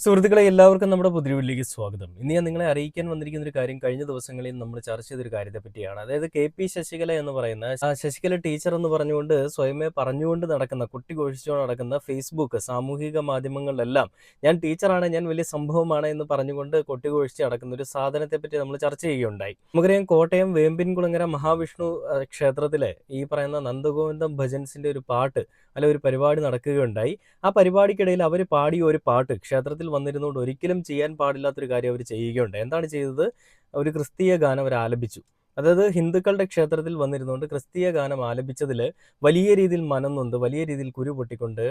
സുഹൃത്തുക്കളെ എല്ലാവർക്കും നമ്മുടെ പുതിയ സ്വാഗതം. ഇന്ന് ഞാൻ നിങ്ങളെ അറിയിക്കാൻ വന്നിരിക്കുന്ന ഒരു കാര്യം കഴിഞ്ഞ ദിവസങ്ങളിൽ നമ്മൾ ചർച്ച ചെയ്തൊരു കാര്യത്തെ പറ്റിയാണ്. അതായത് കെ.പി. ശശികല എന്ന് പറയുന്ന ശശികല ടീച്ചർ എന്ന് പറഞ്ഞുകൊണ്ട് സ്വയമേ പറഞ്ഞുകൊണ്ട് നടക്കുന്ന കൊട്ടിഘോഷിച്ചുകൊണ്ട് നടക്കുന്ന ഫേസ്ബുക്ക് സാമൂഹിക മാധ്യമങ്ങളിലെല്ലാം ഞാൻ ടീച്ചറാണ്, ഞാൻ വലിയ സംഭവമാണ് എന്ന് പറഞ്ഞുകൊണ്ട് കൊട്ടിഘോഷിച്ച് നടക്കുന്ന ഒരു സാധനത്തെ പറ്റി നമ്മൾ ചർച്ച ചെയ്യുകയുണ്ടായി. നമുക്കറിയാം, കോട്ടയം വേമ്പിൻകുളങ്ങര മഹാവിഷ്ണു ക്ഷേത്രത്തിലെ ഈ പറയുന്ന നന്ദഗോവിന്ദം ഭജൻസിന്റെ ഒരു പാട്ട് ഒരു പരിപാടി നടക്കുകയുണ്ടായി. ആ പരിപാടിക്കിടയിൽ അവർ പാടിയ ഒരു പാട്ട് ക്ഷേത്രത്തിൽ വന്നിരുന്നുകൊണ്ട് ഒരിക്കലും ചെയ്യാൻ പാടില്ലാത്തൊരു കാര്യം അവർ ചെയ്യുകയുണ്ടായി. എന്താണ് ചെയ്തത്? ഒരു ക്രിസ്തീയ ഗാനം അവർ ആലപിച്ചു. അതായത് ഹിന്ദുക്കളുടെ ക്ഷേത്രത്തിൽ വന്നിരുന്നുകൊണ്ട് ക്രിസ്തീയ ഗാനം ആലപിച്ചതിൽ വലിയ രീതിയിൽ മനം നൊന്ത് വലിയ രീതിയിൽ കുരു പൊട്ടിക്കൊണ്ട്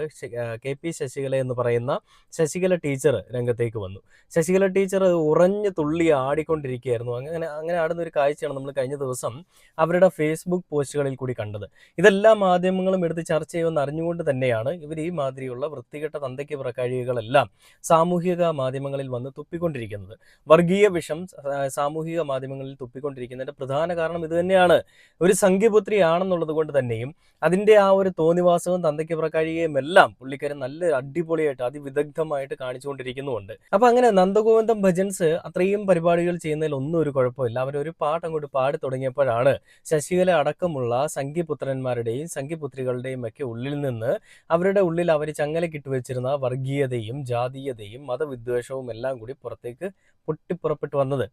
കെ.പി. ശശികല എന്ന് പറയുന്ന ശശികല ടീച്ചർ രംഗത്തേക്ക് വന്നു. ശശികല ടീച്ചർ ഉറഞ്ഞു തുള്ളി ആടിക്കൊണ്ടിരിക്കുകയായിരുന്നു. അങ്ങനെ അങ്ങനെ ആടുന്ന ഒരു കാഴ്ചയാണ് നമ്മൾ കഴിഞ്ഞ ദിവസം അവരുടെ ഫേസ്ബുക്ക് പോസ്റ്റുകളിൽ കൂടി കണ്ടത്. ഇതെല്ലാം മാധ്യമങ്ങളും എടുത്ത് ചർച്ച ചെയ്യുമെന്ന് അറിഞ്ഞുകൊണ്ട് തന്നെയാണ് ഇവർ ഈ മാതിരിയുള്ള വൃത്തികെട്ട തന്തയ്ക്ക് പുറക്കാഴികളെല്ലാം സാമൂഹിക മാധ്യമങ്ങളിൽ വന്ന് തുപ്പിക്കൊണ്ടിരിക്കുന്നത്. വർഗീയ വിഷം സാമൂഹിക മാധ്യമങ്ങളിൽ തുപ്പിക്കൊണ്ടിരിക്കുന്നതിന്റെ പ്രധാന കാരണം ഇത് തന്നെയാണ്. ഒരു സംഘ്യപുത്രിയാണെന്നുള്ളത് കൊണ്ട് തന്നെയും അതിന്റെ ആ ഒരു തോന്നിവാസവും തന്തയ്ക്ക് പുറക്കാഴികയും എല്ലാം പുള്ളിക്കാരൻ നല്ല അടിപൊളിയായിട്ട് അതിവിദഗ്ധമായിട്ട് കാണിച്ചുകൊണ്ടിരിക്കുന്നുമുണ്ട്. അപ്പൊ അങ്ങനെ നന്ദഗോവിന്ദം ഭജൻസ് അത്രയും പരിപാടികൾ ചെയ്യുന്നതിൽ ഒന്നും ഒരു കുഴപ്പമില്ല. അവരൊരു പാട്ട് അങ്ങോട്ട് പാടി തുടങ്ങിയപ്പോഴാണ് ശശികല അടക്കമുള്ള സംഘ്യപുത്രന്മാരുടെയും സംഘ്യപുത്രികളുടെയും ഒക്കെ ഉള്ളിൽ നിന്ന് അവരുടെ ഉള്ളിൽ അവർ ചങ്ങലക്കിട്ട് വെച്ചിരുന്ന വർഗീയതയും ജാതീയതയും മതവിദ്വേഷവും എല്ലാം കൂടി പുറത്തേക്ക് പൊട്ടിപ്പുറപ്പെട്ടു വന്നത്.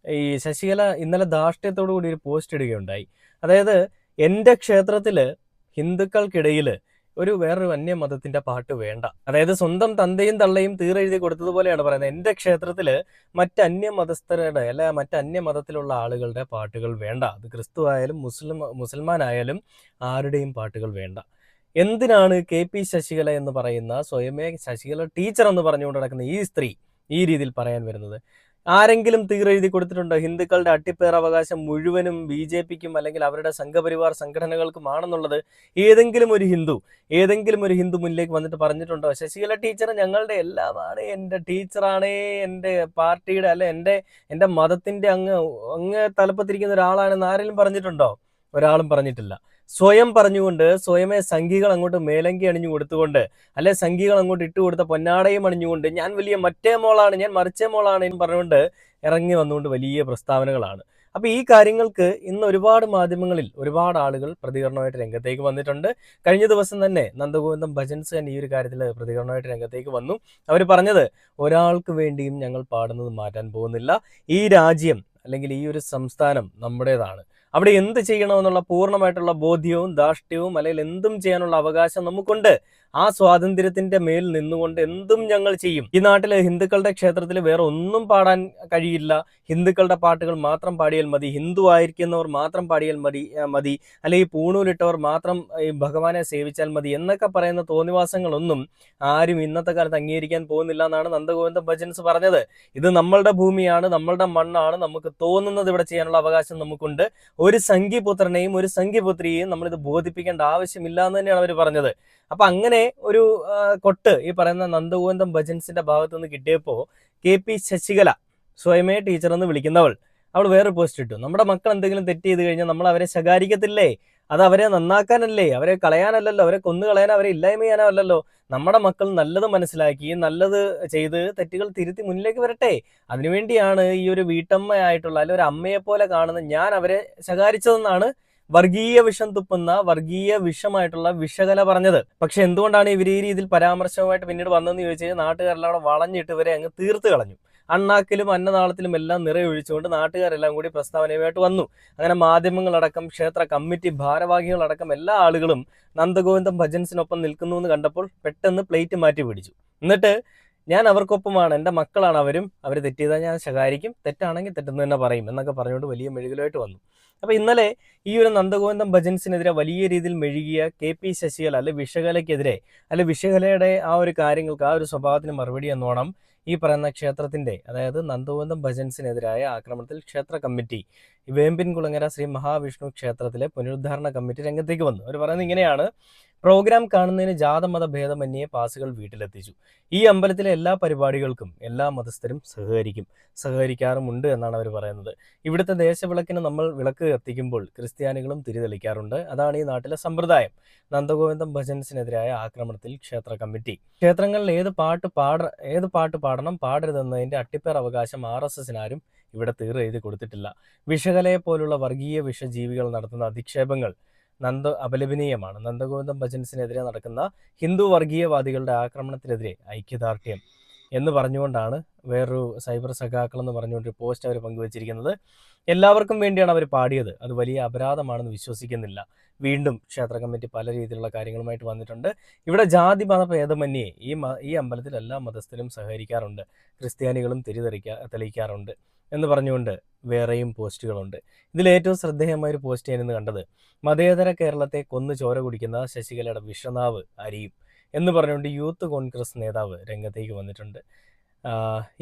ഈ ശശികല ഇന്നലെ ധാർഷ്ട്യത്തോടു കൂടി ഒരു പോസ്റ്റ് ഇടുകയുണ്ടായി. അതായത് എൻ്റെ ക്ഷേത്രത്തില് ഹിന്ദുക്കൾക്കിടയിൽ വേറൊരു അന്യമതത്തിന്റെ പാട്ട് വേണ്ട. അതായത് സ്വന്തം തന്തയും തള്ളയും തീരെഴുതി കൊടുത്തതുപോലെയാണ് പറയുന്നത്. എൻ്റെ ക്ഷേത്രത്തില് മറ്റ് അന്യമതസ്ഥരുടെ മറ്റ് അന്യമതത്തിലുള്ള ആളുകളുടെ പാട്ടുകൾ വേണ്ട. അത് ക്രിസ്തു ആയാലും മുസൽമാനായാലും ആരുടെയും പാട്ടുകൾ വേണ്ട. എന്തിനാണ് കെ.പി. ശശികല എന്ന് പറയുന്ന സ്വയമേ ശശികല ടീച്ചർ എന്ന് പറഞ്ഞുകൊണ്ട് നടക്കുന്ന ഈ സ്ത്രീ ഈ രീതിയിൽ പറയാൻ വരുന്നത്? ആരെങ്കിലും തീരെഴുതി കൊടുത്തിട്ടുണ്ടോ ഹിന്ദുക്കളുടെ അട്ടിപ്പേറവകാശം മുഴുവനും ബി.ജെ.പിക്കും അല്ലെങ്കിൽ അവരുടെ സംഘപരിവാർ സംഘടനകൾക്കുമാണെന്നുള്ളത്? ഏതെങ്കിലും ഒരു ഹിന്ദു മുന്നിലേക്ക് വന്നിട്ട് പറഞ്ഞിട്ടുണ്ടോ ശശികല ടീച്ചർ ഞങ്ങളുടെ എല്ലാമാണ്, എൻ്റെ ടീച്ചറാണേ, എൻ്റെ പാർട്ടിയുടെ എൻ്റെ മതത്തിന്റെ അങ്ങ് തലപ്പത്തിരിക്കുന്ന ഒരാളാണെന്ന് ആരെങ്കിലും പറഞ്ഞിട്ടുണ്ടോ? ഒരാളും പറഞ്ഞിട്ടില്ല. സ്വയം പറഞ്ഞുകൊണ്ട് സ്വയമേ സംഘികൾ അങ്ങോട്ട് മേലങ്കി അണിഞ്ഞു കൊടുത്തുകൊണ്ട് സംഘികൾ അങ്ങോട്ട് ഇട്ടുകൊടുത്ത പൊന്നാടയും അണിഞ്ഞുകൊണ്ട് ഞാൻ വലിയ മറ്റേ മോളാണ്, ഞാൻ മറിച്ചേ മോളാണ് എന്ന് പറഞ്ഞുകൊണ്ട് ഇറങ്ങി വന്നുകൊണ്ട് വലിയ പ്രസ്താവനകളാണ്. അപ്പൊ ഈ കാര്യങ്ങൾക്ക് ഇന്ന് ഒരുപാട് മാധ്യമങ്ങളിൽ ഒരുപാട് ആളുകൾ പ്രതികരണമായിട്ട് രംഗത്തേക്ക് വന്നിട്ടുണ്ട്. കഴിഞ്ഞ ദിവസം തന്നെ നന്ദഗോവിന്ദം ഭജൻസ് തന്നെ ഈ ഒരു കാര്യത്തിൽ പ്രതികരണമായിട്ട് രംഗത്തേക്ക് വന്നു. അവർ പറഞ്ഞത്, ഒരാൾക്ക് വേണ്ടിയും ഞങ്ങൾ പാടുന്നത് മാറ്റാൻ പോകുന്നില്ല. ഈ രാജ്യം അല്ലെങ്കിൽ ഈ ഒരു സംസ്ഥാനം നമ്മുടേതാണ്. അവിടെ എന്ത് ചെയ്യണമെന്നുള്ള പൂർണ്ണമായിട്ടുള്ള ബോധ്യവും ധാർഷ്ട്യവും അല്ലെങ്കിൽ എന്തും ചെയ്യാനുള്ള അവകാശം നമുക്കുണ്ട്. ആ സ്വാതന്ത്ര്യത്തിന്റെ മേൽ നിന്നുകൊണ്ട് എന്തും ഞങ്ങൾ ചെയ്യും. ഈ നാട്ടിലെ ഹിന്ദുക്കളുടെ ക്ഷേത്രത്തിൽ വേറെ ഒന്നും പാടാൻ കഴിയില്ല. ഹിന്ദുക്കളുടെ പാട്ടുകൾ മാത്രം പാടിയാൽ മതി, ഹിന്ദു ആയിരിക്കുന്നവർ മാത്രം പാടിയാൽ മതി അല്ലെങ്കിൽ പൂണൂലിട്ടവർ മാത്രം ഈ ഭഗവാനെ സേവിച്ചാൽ മതി എന്നൊക്കെ പറയുന്ന തോന്നിവാസങ്ങളൊന്നും ആരും ഇന്നത്തെ കാലത്ത് അംഗീകരിക്കാൻ പോകുന്നില്ല എന്നാണ് നന്ദഗോവിന്ദ ഭജൻസ് പറഞ്ഞത്. ഇത് നമ്മളുടെ ഭൂമിയാണ്, നമ്മളുടെ മണ്ണാണ്, നമുക്ക് തോന്നുന്നത് ഇവിടെ ചെയ്യാനുള്ള അവകാശം നമുക്കുണ്ട്. ഒരു സംഘിപുത്രനെയും ഒരു സംഘിപുത്രിയെയും നമ്മളിത് ബോധിപ്പിക്കേണ്ട ആവശ്യമില്ല എന്ന് തന്നെയാണ് അവർ പറഞ്ഞത്. അപ്പൊ അങ്ങനെ ഒരു കൊട്ട് ഈ പറയുന്ന നന്ദഗോവിന്ദം ഭജൻസിന്റെ ഭാഗത്തു നിന്ന് കിട്ടിയപ്പോ കെ.പി. ശശികല സ്വയമേ ടീച്ചർ എന്ന് വിളിക്കുന്നവൾ അവൾ വേറെ പോസ്റ്റ് ഇട്ടു. നമ്മുടെ മക്കൾ എന്തെങ്കിലും തെറ്റ് ചെയ്ത് കഴിഞ്ഞാൽ നമ്മൾ അവരെ ശകാരിക്കത്തില്ലേ? അത് അവരെ നന്നാക്കാനല്ലേ, അവരെ കളയാനല്ലല്ലോ, അവരെ കൊന്നു കളയാനോ അവരെ ഇല്ലായ്മ ചെയ്യാനോ അല്ലല്ലോ. നമ്മുടെ മക്കൾ നല്ലത് മനസ്സിലാക്കി നല്ലത് ചെയ്ത് തെറ്റുകൾ തിരുത്തി മുന്നിലേക്ക് വരട്ടെ. അതിനുവേണ്ടിയാണ് ഈ ഒരു വീട്ടമ്മയായിട്ടുള്ള ഒരു അമ്മയെ പോലെ കാണുന്ന ഞാൻ അവരെ ശകാരിച്ചതെന്നാണ് വർഗീയ വിഷം തുപ്പുന്ന വർഗീയ വിഷമായിട്ടുള്ള വിഷകല പറഞ്ഞത്. പക്ഷെ എന്തുകൊണ്ടാണ് ഇവർ ഈ രീതിയിൽ പരാമർശവുമായിട്ട് പിന്നീട് വന്നതെന്ന് ചോദിച്ചാൽ നാട്ടുകാരെല്ലാം അവിടെ വളഞ്ഞിട്ട് ഇവരെ അങ്ങ് തീർത്ത് കളഞ്ഞു. അണ്ണാക്കിലും അന്നനാളത്തിലും എല്ലാം നിറയൊഴിച്ചുകൊണ്ട് നാട്ടുകാരെല്ലാം കൂടി പ്രസ്താവനയുമായിട്ട് വന്നു. അങ്ങനെ മാധ്യമങ്ങളടക്കം ക്ഷേത്ര കമ്മിറ്റി ഭാരവാഹികളടക്കം എല്ലാ ആളുകളും നന്ദഗോവിന്ദം ഭജൻസിനൊപ്പം നിൽക്കുന്നു എന്ന് കണ്ടപ്പോൾ പെട്ടെന്ന് പ്ലേറ്റ് മാറ്റി പിടിച്ചു. എന്നിട്ട് ഞാൻ അവർക്കൊപ്പമാണ്, എൻ്റെ മക്കളാണ് അവർ തെറ്റ് ചെയ്താൽ ഞാൻ ശകാരിക്കും, തെറ്റാണെങ്കിൽ തെറ്റെന്ന് തന്നെ പറയും എന്നൊക്കെ പറഞ്ഞുകൊണ്ട് വലിയ മെഴുകലായിട്ട് വന്നു. അപ്പൊ ഇന്നലെ ഈ ഒരു നന്ദഗോവിന്ദം ഭജൻസിനെതിരെ വലിയ രീതിയിൽ മെഴുകിയ കെ.പി. ശശികല വിഷകലയ്ക്കെതിരെ വിഷകലയുടെ ആ ഒരു കാര്യങ്ങൾക്ക് ആ ഒരു സ്വഭാവത്തിന് മറുപടി എന്നോണം ഈ പറയുന്ന ക്ഷേത്രത്തിന്റെ അതായത് നന്ദഗോവിന്ദം ഭജൻസിനെതിരായ ആക്രമണത്തിൽ ക്ഷേത്ര കമ്മിറ്റി വേമ്പിൻകുളങ്ങര ശ്രീ മഹാവിഷ്ണു ക്ഷേത്രത്തിലെ പുനരുദ്ധാരണ കമ്മിറ്റി രംഗത്തേക്ക് വന്നു. അവർ പറയുന്നത് ഇങ്ങനെയാണ്: പ്രോഗ്രാം കാണുന്നതിന് ജാതമത ഭേദമന്യേ പാസുകൾ വീട്ടിലെത്തിച്ചു. ഈ അമ്പലത്തിലെ എല്ലാ പരിപാടികൾക്കും എല്ലാ മതസ്ഥരും സഹകരിക്കാറുമുണ്ട് എന്നാണ് അവർ പറയുന്നത്. ഇവിടുത്തെ ദേശവിളക്കിന് നമ്മൾ വിളക്ക് കത്തിക്കുമ്പോൾ ക്രിസ്ത്യാനികളും തിരിതെളിക്കാറുണ്ട്. അതാണ് ഈ നാട്ടിലെ സമ്പ്രദായം. നന്ദഗോവിന്ദം ഭജൻസിനെതിരായ ആക്രമണത്തിൽ ക്ഷേത്ര കമ്മിറ്റി. ക്ഷേത്രങ്ങളിൽ ഏത് പാട്ട് പാടണം പാടരുതെന്നതിന്റെ അട്ടിപ്പേർ അവകാശം RSSനാരും ഇവിടെ എഴുതി കൊടുത്തിട്ടില്ല. വിഷകലയെ പോലുള്ള വർഗീയ വിഷജീവികൾ നടത്തുന്ന അധിക്ഷേപങ്ങൾ അപലപനീയമാണ്. നന്ദഗോവിന്ദം ഭജൻസിനെതിരെ നടക്കുന്ന ഹിന്ദു വർഗീയവാദികളുടെ ആക്രമണത്തിനെതിരെ ഐക്യദാർഢ്യം എന്ന് പറഞ്ഞുകൊണ്ടാണ് വേറൊരു സൈബർ സഖാക്കൾ എന്ന് പറഞ്ഞുകൊണ്ട് പോസ്റ്റ് അവർ പങ്കുവച്ചിരിക്കുന്നത്. എല്ലാവർക്കും വേണ്ടിയാണ് അവർ പാടിയത്. അത് വലിയ അപരാധമാണെന്ന് വിശ്വസിക്കുന്നില്ല. വീണ്ടും ക്ഷേത്ര കമ്മിറ്റി പല രീതിയിലുള്ള കാര്യങ്ങളുമായിട്ട് വന്നിട്ടുണ്ട്. ഇവിടെ ജാതി മത ഭേദമന്യേ ഈ അമ്പലത്തിൽ എല്ലാ മതസ്ഥരും സഹകരിക്കാറുണ്ട്, ക്രിസ്ത്യാനികളും തെളിയിക്കാറുണ്ട് എന്ന് പറഞ്ഞുകൊണ്ട് വേറെയും പോസ്റ്റുകളുണ്ട്. ഇതിലേറ്റവും ശ്രദ്ധേയമായ ഒരു പോസ്റ്റ് ഞാനിന്ന് കണ്ടത്, മതേതര കേരളത്തെ കൊന്നു ചോര കുടിക്കുന്ന ശശികലയുടെ വിഷനാവ് അരിയും എന്ന് പറഞ്ഞുകൊണ്ട് യൂത്ത് കോൺഗ്രസ് നേതാവ് രംഗത്തേക്ക് വന്നിട്ടുണ്ട്.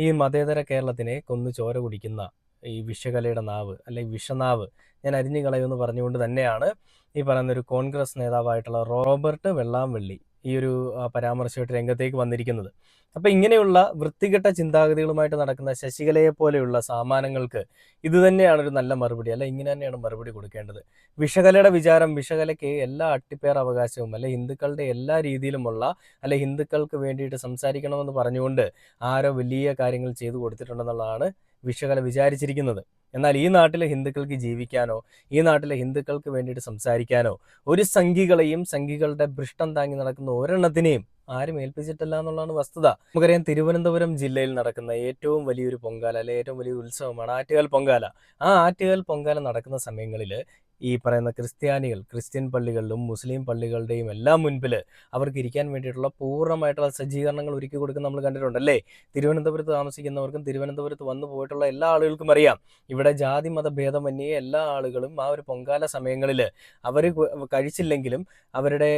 ഈ മതേതര കേരളത്തിനെ കൊന്നു ചോര കുടിക്കുന്ന ഈ വിഷകലയുടെ നാവ് അല്ലെങ്കിൽ വിഷനാവ് ഞാൻ അരിഞ്ഞു കളയുമെന്ന് പറഞ്ഞുകൊണ്ട് തന്നെയാണ് ഈ പറയുന്നൊരു കോൺഗ്രസ് നേതാവായിട്ടുള്ള റോബർട്ട് വെള്ളാംവള്ളി ഈ ഒരു പരാമർശമായിട്ട് രംഗത്തേക്ക് വന്നിരിക്കുന്നത്. അപ്പം ഇങ്ങനെയുള്ള വൃത്തികെട്ട ചിന്താഗതികളുമായിട്ട് നടക്കുന്ന ശശികലയെ പോലെയുള്ള സാമാനങ്ങൾക്ക് ഇത് തന്നെയാണ് ഒരു നല്ല മറുപടി, അല്ല ഇങ്ങനെ തന്നെയാണ് മറുപടി കൊടുക്കേണ്ടത്. വിഷകലയുടെ വിചാരം വിഷകലയ്ക്ക് എല്ലാ അട്ടിപ്പേർ അവകാശവും അല്ലെ ഹിന്ദുക്കളുടെ എല്ലാ രീതിയിലുമുള്ള അല്ലെ ഹിന്ദുക്കൾക്ക് വേണ്ടിയിട്ട് സംസാരിക്കണമെന്ന് പറഞ്ഞുകൊണ്ട് ആരോ വലിയ കാര്യങ്ങൾ ചെയ്തു കൊടുത്തിട്ടുണ്ടെന്നുള്ളതാണ് വിഷകല വിചാരിച്ചിരിക്കുന്നത്. എന്നാൽ ഈ നാട്ടിലെ ഹിന്ദുക്കൾക്ക് ജീവിക്കാനോ ഈ നാട്ടിലെ ഹിന്ദുക്കൾക്ക് വേണ്ടിയിട്ട് സംസാരിക്കാനോ ഒരു സംഘികളെയും സംഘികളുടെ ഭ്രഷ്ടം താങ്ങി നടക്കുന്ന ഒരെണ്ണത്തിനെയും ആരും ഏൽപ്പിച്ചിട്ടില്ല എന്നുള്ളതാണ് വസ്തുത. നമുക്കറിയാം, തിരുവനന്തപുരം ജില്ലയിൽ നടക്കുന്ന ഏറ്റവും വലിയൊരു പൊങ്കാല അല്ലെ ഏറ്റവും വലിയൊരു ഉത്സവമാണ് ആറ്റുകാൽ പൊങ്കാല. ആ ആറ്റുകാൽ പൊങ്കാല നടക്കുന്ന സമയങ്ങളിൽ ഈ പറയുന്ന ക്രിസ്ത്യൻ പള്ളികളിലും മുസ്ലിം പള്ളികളുടെയും എല്ലാം മുൻപിൽ അവർക്ക് ഇരിക്കാൻ വേണ്ടിയിട്ടുള്ള പൂർണ്ണമായിട്ടുള്ള സജ്ജീകരണങ്ങൾ ഒരുക്കി കൊടുക്കുന്ന നമ്മൾ കണ്ടിട്ടുണ്ടല്ലേ. തിരുവനന്തപുരത്ത് താമസിക്കുന്നവർക്കും തിരുവനന്തപുരത്ത് വന്നു പോയിട്ടുള്ള എല്ലാ ആളുകൾക്കും അറിയാം, ഇവിടെ ജാതി മത ഭേദമന്യേ എല്ലാ ആളുകളും ആ ഒരു പൊങ്കാല സമയങ്ങളിൽ അവർ കഴിച്ചില്ലെങ്കിലും അവരുടെ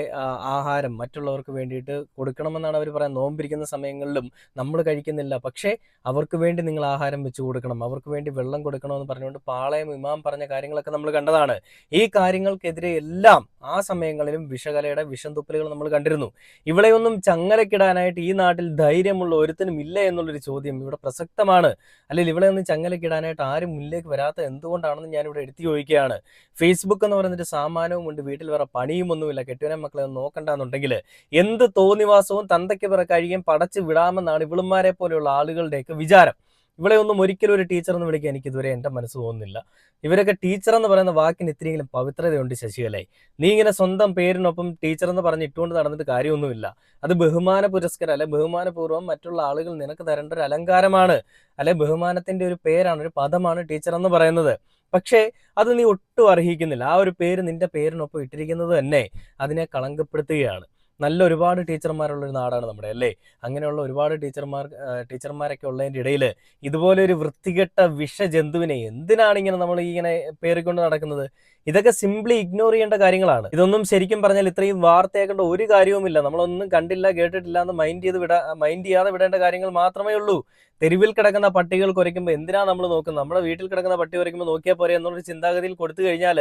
ആഹാരം മറ്റുള്ളവർക്ക് വേണ്ടിയിട്ട് കൊടുക്കണമെന്നാണ് അവർ പറയുന്നത്. നോമ്പിരിക്കുന്ന സമയങ്ങളിലും നമ്മൾ കഴിക്കുന്നില്ല, പക്ഷേ അവർക്ക് വേണ്ടി നിങ്ങൾ ആഹാരം വെച്ച് കൊടുക്കണം, അവർക്ക് വേണ്ടി വെള്ളം കൊടുക്കണമെന്ന് പറഞ്ഞുകൊണ്ട് പാളയം ഇമാം പറഞ്ഞ കാര്യങ്ങളൊക്കെ നമ്മൾ കണ്ടതാണ്. ഈ കാര്യങ്ങൾക്കെതിരെ എല്ലാം ആ സമയങ്ങളിലും വിഷകലയുടെ വിഷം തുപ്പലുകൾ നമ്മൾ കണ്ടിരുന്നു. ഇവിടെയൊന്നും ചങ്ങലക്കിടാനായിട്ട് ഈ നാട്ടിൽ ധൈര്യമുള്ള ഒരുത്തനും ഇല്ല എന്നുള്ളൊരു ചോദ്യം ഇവിടെ പ്രസക്തമാണ്. അല്ലെങ്കിൽ ഇവിടെ ഒന്നും ചങ്ങലക്കിടാനായിട്ട് ആരും മുന്നിലേക്ക് വരാത്ത എന്തുകൊണ്ടാണെന്ന് ഞാനിവിടെ എടുത്തു ചോദിക്കുകയാണ്. ഫേസ്ബുക്ക് എന്ന് പറയുന്നൊരു സാമാനവും ഉണ്ട്, വീട്ടിൽ വേറെ പണിയുമൊന്നുമില്ല, കെട്ടുവനെ മക്കളെ ഒന്നും നോക്കണ്ടെന്നുണ്ടെങ്കിൽ എന്ത് തോന്നിവാസവും തന്തയ്ക്ക് പിറകെ കഴിയും പടച്ച് വിടാമെന്നാണ് ഇവളുമാരെ പോലെയുള്ള ആളുകളുടെയൊക്കെ വിചാരം. ഇവിടെ ഒന്നും ഒരിക്കലും ഒരു ടീച്ചർ എന്ന് വിളിക്കാൻ എനിക്ക് ഇതുവരെ എൻ്റെ മനസ്സ് തോന്നുന്നില്ല. ഇവരൊക്കെ ടീച്ചർ എന്ന് പറയുന്ന വാക്കിന് ഇത്രയെങ്കിലും പവിത്രതയുണ്ട് ശശികലയെ. നീ ഇങ്ങനെ സ്വന്തം പേരിനൊപ്പം ടീച്ചർ എന്ന് പറഞ്ഞ് ഇട്ടുകൊണ്ട് നടന്നിട്ട് കാര്യമൊന്നുമില്ല. അത് ബഹുമാന പുരസ്കാരം അല്ലെ ബഹുമാനപൂർവ്വം മറ്റുള്ള ആളുകൾ നിനക്ക് തരേണ്ട ഒരു അലങ്കാരമാണ്, അല്ലെ ബഹുമാനത്തിന്റെ ഒരു പേരാണ്, ഒരു പദമാണ് ടീച്ചർ എന്ന് പറയുന്നത്. പക്ഷേ അത് നീ ഒട്ടും അർഹിക്കുന്നില്ല. ആ ഒരു പേര് നിന്റെ പേരിനൊപ്പം ഇട്ടിരിക്കുന്നത് തന്നെ അതിനെ കളങ്കപ്പെടുത്തുകയാണ്. നല്ല ഒരുപാട് ടീച്ചർമാരുള്ളൊരു നാടാണ് നമ്മുടെ, അല്ലേ? അങ്ങനെയുള്ള ഒരുപാട് ടീച്ചർമാരൊക്കെ ഉള്ളതിൻ്റെ ഇടയിൽ ഇതുപോലെ ഒരു വൃത്തികെട്ട വിഷജന്തുവിനെ എന്തിനാണ് ഇങ്ങനെ നമ്മൾ ഇങ്ങനെ പേറിക്കൊണ്ട് നടക്കുന്നത്? ഇതൊക്കെ സിംപ്ലി ഇഗ്നോർ ചെയ്യേണ്ട കാര്യങ്ങളാണ്. ഇതൊന്നും ശരിക്കും പറഞ്ഞാൽ ഇത്രയും വാർത്തയാക്കേണ്ട ഒരു കാര്യവുമില്ല. നമ്മളൊന്നും കണ്ടില്ല കേട്ടിട്ടില്ല എന്ന് മൈൻഡ് ചെയ്യാതെ വിടേണ്ട കാര്യങ്ങൾ മാത്രമേ ഉള്ളൂ. തെരുവിൽ കിടക്കുന്ന പട്ടികൾ കുരയ്ക്കുമ്പോൾ എന്തിനാണ് നമ്മൾ നോക്കുന്നത്? നമ്മുടെ വീട്ടിൽ കിടക്കുന്ന പട്ടി കുരയ്ക്കുമ്പോൾ നോക്കിയാൽ പോരെ എന്നുള്ളൊരു ചിന്താഗതിയിൽ കൊടുത്തു കഴിഞ്ഞാൽ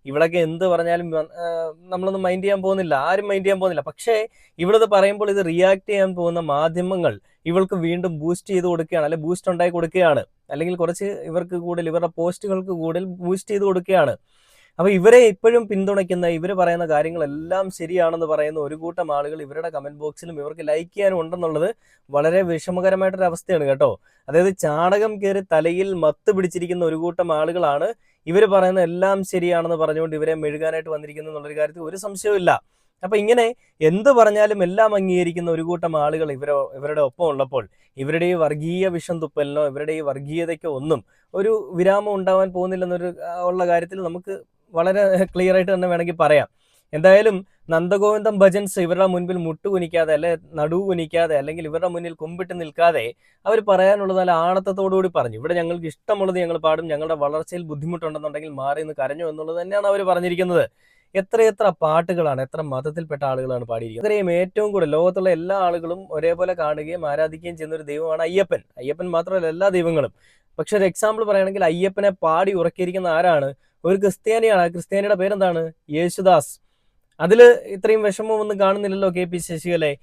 ഇവിടെയൊക്കെ എന്ത് പറഞ്ഞാലും നമ്മളൊന്നും മൈൻഡ് ചെയ്യാൻ പോകുന്നില്ല, ആരും മൈൻഡ് ചെയ്യാൻ പോകുന്നില്ല. പക്ഷേ ഇവിടുത്തെ പറയുമ്പോൾ ഇത് റിയാക്ട് ചെയ്യാൻ പോകുന്ന മാധ്യമങ്ങൾ ഇവൾക്ക് വീണ്ടും ബൂസ്റ്റ് ചെയ്ത് കൊടുക്കുകയാണ്, അല്ലെങ്കിൽ ബൂസ്റ്റ് ഉണ്ടാക്കി കൊടുക്കുകയാണ്, അല്ലെങ്കിൽ കുറച്ച് ഇവർക്ക് കൂടുതൽ ഇവരുടെ പോസ്റ്റുകൾക്ക് കൂടുതൽ ബൂസ്റ്റ് ചെയ്ത് കൊടുക്കുകയാണ്. അപ്പോൾ ഇവരെ ഇപ്പോഴും പിന്തുണയ്ക്കുന്ന ഇവർ പറയുന്ന കാര്യങ്ങളെല്ലാം ശരിയാണെന്ന് പറയുന്ന ഒരു കൂട്ടം ആളുകൾ ഇവരുടെ കമന്റ് ബോക്സിലും ഇവർക്ക് ലൈക്ക് ചെയ്യാനും ഉണ്ടെന്നുള്ളത് വളരെ വിഷമകരമായിട്ടൊരു അവസ്ഥയാണ് കേട്ടോ. അതായത് ചാണകം കയറി തലയിൽ മത്ത് പിടിച്ചിരിക്കുന്ന ഒരു കൂട്ടം ആളുകളാണ് ഇവർ പറയുന്ന എല്ലാം ശരിയാണെന്ന് പറഞ്ഞുകൊണ്ട് ഇവരെ മെഴുകാനായിട്ട് വന്നിരിക്കുന്നു എന്നുള്ളൊരു കാര്യത്തിൽ ഒരു സംശയവുമില്ല. അപ്പൊ ഇങ്ങനെ എന്ത് പറഞ്ഞാലും എല്ലാം അംഗീകരിക്കുന്ന ഒരു കൂട്ടം ആളുകൾ ഇവരുടെ ഒപ്പം ഉള്ളപ്പോൾ ഇവരുടെ ഈ വർഗീയ വിഷം തുപ്പലിനോ ഇവരുടെ ഈ വർഗീയതയ്ക്കോ ഒന്നും ഒരു വിരാമം ഉണ്ടാവാൻ പോകുന്നില്ലെന്നൊരു ഉള്ള കാര്യത്തിൽ നമുക്ക് വളരെ ക്ലിയർ ആയിട്ട് തന്നെ വേണമെങ്കിൽ പറയാം. എന്തായാലും നന്ദഗോവിന്ദം ഭജൻസ് ഇവരുടെ മുൻപിൽ മുട്ടുകുനിക്കാതെ അല്ലെ നടുവ് കുനിക്കാതെ അല്ലെങ്കിൽ ഇവരുടെ മുന്നിൽ കുമ്പിട്ട് നിൽക്കാതെ അവർ പറയാനുള്ളത് നല്ല ആണത്തത്തോടുകൂടി പറഞ്ഞു. ഇവിടെ ഞങ്ങൾക്ക് ഇഷ്ടമുള്ളത് ഞങ്ങൾ പാടും, ഞങ്ങളുടെ വളർച്ചയിൽ ബുദ്ധിമുട്ടുണ്ടെന്നുണ്ടെങ്കിൽ മാറി നിന്ന് കരഞ്ഞു എന്നുള്ളത് തന്നെയാണ് അവർ പറഞ്ഞിരിക്കുന്നത്. എത്രയെത്ര പാട്ടുകളാണ്, എത്ര മതത്തിൽപ്പെട്ട ആളുകളാണ് പാടിയിരിക്കുന്നത്. അത്രയും ഏറ്റവും കൂടുതൽ ലോകത്തുള്ള എല്ലാ ആളുകളും ഒരേപോലെ കാണുകയും ആരാധിക്കുകയും ചെയ്യുന്ന ഒരു ദൈവമാണ് അയ്യപ്പൻ. അയ്യപ്പൻ മാത്രമല്ല എല്ലാ ദൈവങ്ങളും. പക്ഷെ ഒരു എക്സാമ്പിൾ പറയുകയാണെങ്കിൽ അയ്യപ്പനെ പാടി ഉറക്കിയിരിക്കുന്ന ആരാണ്? ഒരു ക്രിസ്ത്യാനിയാണ്. ആ ക്രിസ്ത്യാനിയുടെ പേരെന്താണ്? യേശുദാസ്. അതിൽ ഇത്രയും വിഷമമൊന്നും കാണുന്നില്ലല്ലോ കെ.പി. ശശികലയെ.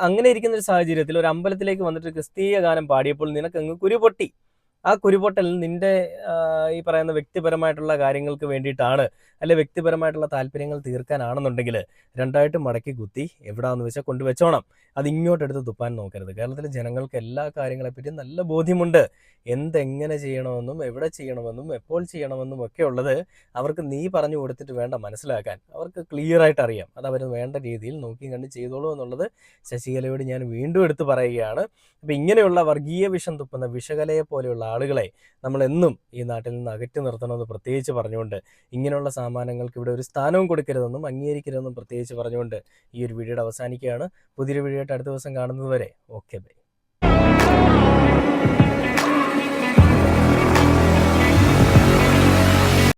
അങ്ങനെ ഇരിക്കുന്ന ഒരു സാഹചര്യത്തിൽ ഒരു അമ്പലത്തിലേക്ക് വന്നിട്ട് ക്രിസ്തീയ ഗാനം പാടിയപ്പോൾ നിനക്കങ്ങ് കുരുപൊട്ടി. ആ കുരുപൊട്ടൽ നിന്റെ ഈ പറയുന്ന വ്യക്തിപരമായിട്ടുള്ള കാര്യങ്ങൾക്ക് വേണ്ടിയിട്ടാണ്, അല്ലെ വ്യക്തിപരമായിട്ടുള്ള താല്പര്യങ്ങൾ തീർക്കാനാണെന്നുണ്ടെങ്കിൽ രണ്ടായിട്ട് മടക്കി കുത്തി എവിടാന്ന് വെച്ചാൽ കൊണ്ടുവച്ചോണം. അത് ഇങ്ങോട്ടെടുത്ത് തുപ്പാൻ നോക്കരുത്. കേരളത്തിലെ ജനങ്ങൾക്ക് എല്ലാ കാര്യങ്ങളെപ്പറ്റിയും നല്ല ബോധ്യമുണ്ട്. എന്തെങ്ങനെ ചെയ്യണമെന്നും എവിടെ ചെയ്യണമെന്നും എപ്പോൾ ചെയ്യണമെന്നും ഒക്കെ ഉള്ളത് അവർക്ക് നീ പറഞ്ഞു കൊടുത്തിട്ട് വേണ്ട മനസ്സിലാക്കാൻ. അവർക്ക് ക്ലിയർ ആയിട്ട് അറിയാം. അത് അവർ വേണ്ട രീതിയിൽ നോക്കി കണ്ട് ചെയ്തോളൂ എന്നുള്ളത് ശശികലയോട് ഞാൻ വീണ്ടും എടുത്തു പറയുകയാണ്. അപ്പം ഇങ്ങനെയുള്ള വർഗീയ വിഷം തുപ്പുന്ന വിഷകലയെ പോലെയുള്ള ആളുകളെ നമ്മളെന്നും ഈ നാട്ടിൽ നിന്ന് അകറ്റി നിർത്തണമെന്ന് പ്രത്യേകിച്ച് പറഞ്ഞുകൊണ്ട്, ഇങ്ങനെയുള്ള സാമാനങ്ങൾക്ക് ഇവിടെ ഒരു സ്ഥാനവും കൊടുക്കരുതെന്നും അംഗീകരിക്കരുതെന്നും പ്രത്യേകിച്ച് പറഞ്ഞുകൊണ്ട് ഈ ഒരു വീഡിയോയുടെ അവസാനിക്കുകയാണ്. പുതിയൊരു വീഡിയോ ആയിട്ട് അടുത്ത ദിവസം കാണുന്നത് വരെ ഓക്കെ ബൈ.